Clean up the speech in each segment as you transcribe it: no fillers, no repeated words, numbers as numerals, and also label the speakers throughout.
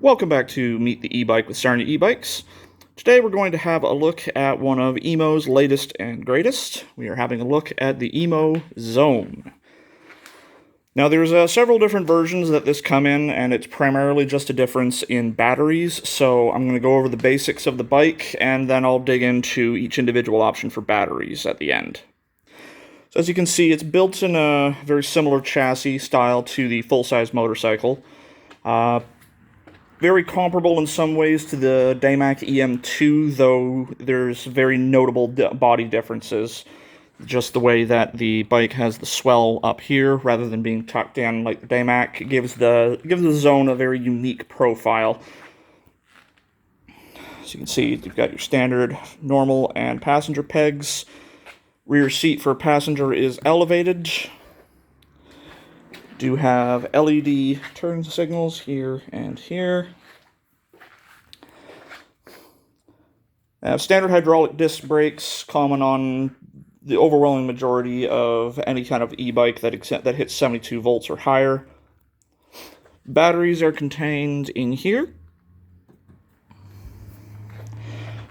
Speaker 1: Welcome back to Meet the E-Bike with Sarnia eBikes. Today we're going to have a look at one of EMMO's latest and greatest. We are having a look at the EMMO Zone. Now there's several different versions that this come in, and it's primarily just a difference in batteries, so I'm going to go over the basics of the bike, and then I'll dig into each individual option for batteries at the end. So as you can see, it's built in a very similar chassis style to the full-size motorcycle. Very comparable in some ways to the Daymak EM2, though there's very notable body differences. Just the way that the bike has the swell up here rather than being tucked in like the Daymak gives the Zone a very unique profile. As you can see, you've got your standard normal and passenger pegs. Rear seat for passenger is elevated. Do have LED turn signals here and here. Standard hydraulic disc brakes, common on the overwhelming majority of any kind of e-bike that hits 72 volts or higher. Batteries are contained in here.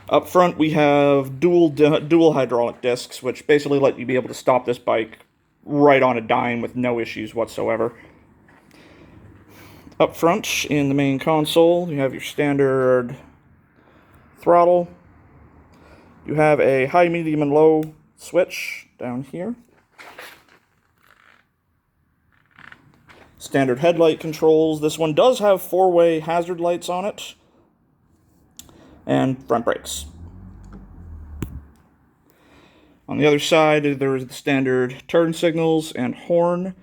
Speaker 1: Up front we have dual hydraulic discs, which basically let you be able to stop this bike right on a dime with no issues whatsoever. Up front in the main console, you have your standard throttle. You have a high, medium, and low switch down here. Standard headlight controls. This one does have four-way hazard lights on it. And front brakes. On the other side, there is the standard turn signals and horn.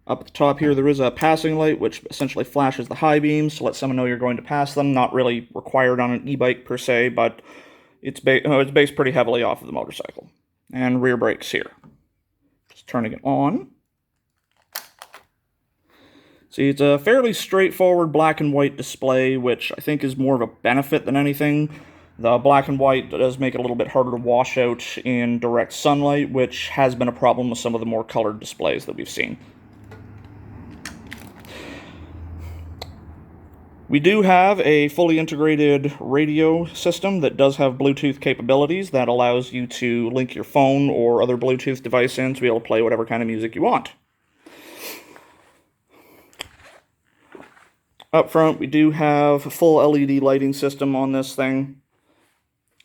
Speaker 1: Up at the top here, there is a passing light, which essentially flashes the high beams to let someone know you're going to pass them. Not really required on an e-bike per se, but it's based pretty heavily off of the motorcycle. And rear brakes here. Just turning it on. See, it's a fairly straightforward black and white display, which I think is more of a benefit than anything. The black and white does make it a little bit harder to wash out in direct sunlight, which has been a problem with some of the more colored displays that we've seen. We do have a fully integrated radio system that does have Bluetooth capabilities that allows you to link your phone or other Bluetooth device in to be able to play whatever kind of music you want. Up front, we do have a full LED lighting system on this thing.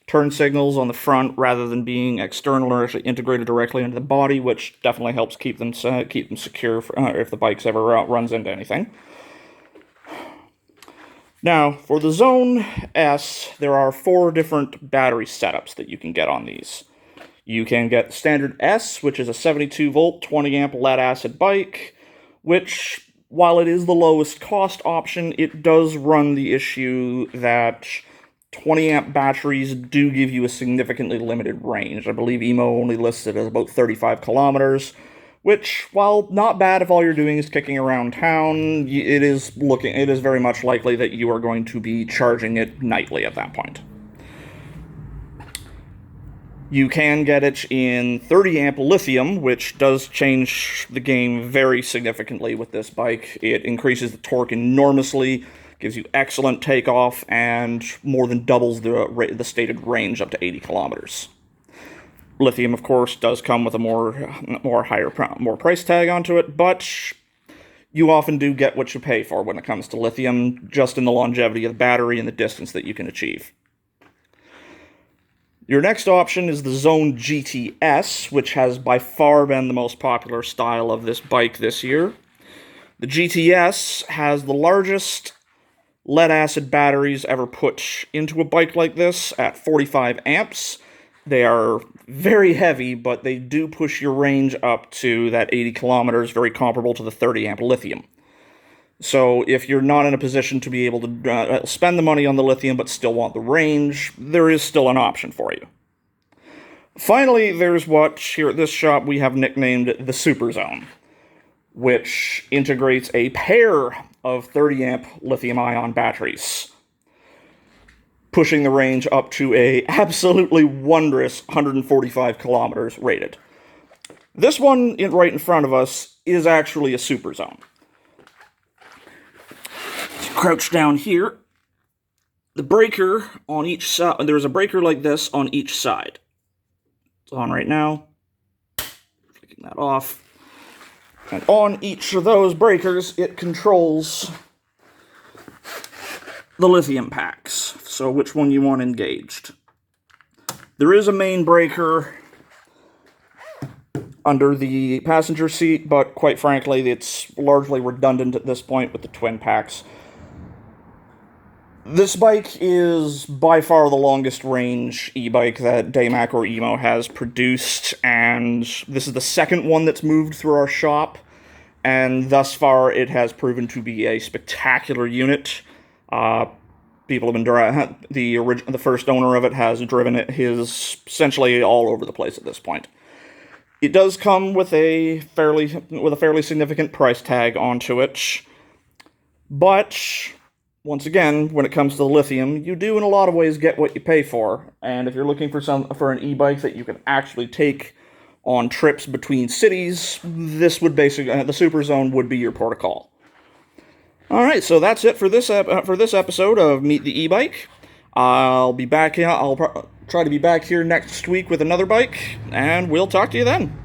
Speaker 1: Turn signals on the front rather than being external or actually integrated directly into the body, which definitely helps keep them secure if the bike's ever runs into anything. Now, for the Zone S, there are 4 different battery setups that you can get on these. You can get the standard S, which is a 72 volt, 20 amp lead-acid bike, which, while it is the lowest cost option, it does run the issue that 20 amp batteries do give you a significantly limited range. I believe EMMO only lists it as about 35 kilometers, which, while not bad if all you're doing is kicking around town, it is very much likely that you are going to be charging it nightly at that point. You can get it in 30 amp lithium, which does change the game very significantly with this bike. It increases the torque enormously, gives you excellent takeoff, and more than doubles the stated range up to 80 kilometers. Lithium, of course, does come with a more price tag onto it, but you often do get what you pay for when it comes to lithium, just in the longevity of the battery and the distance that you can achieve. Your next option is the Zone GTS, which has by far been the most popular style of this bike this year. The GTS has the largest lead-acid batteries ever put into a bike like this at 45 amps. They are very heavy, but they do push your range up to that 80 kilometers, very comparable to the 30 amp lithium. So if you're not in a position to be able to spend the money on the lithium but still want the range, there is still an option for you. Finally, there's what here at this shop we have nicknamed the Super Zone, which integrates a pair of 30 amp lithium-ion batteries, pushing the range up to a absolutely wondrous 145 kilometers rated. This one right in front of us is actually a Super Zone. Crouch down here, the breaker on each side, there's a breaker like this on each side. It's on right now. Taking that off. And on each of those breakers, it controls the lithium packs. So which one you want engaged. There is a main breaker under the passenger seat, but quite frankly, it's largely redundant at this point with the twin packs. This bike is by far the longest range e-bike that Daymak or EMMO has produced, and this is the second one that's moved through our shop, and thus far it has proven to be a spectacular unit. People have been the first owner of it has driven it essentially all over the place at this point. It does come with a fairly significant price tag onto it, but once again, when it comes to the lithium, you do in a lot of ways get what you pay for. And if you're looking for an e-bike that you can actually take on trips between cities, this would basically the Super Zone would be your port of call. All right, so that's it for this episode of Meet the E-Bike. I'll be back here. I'll try to be back here next week with another bike, and we'll talk to you then.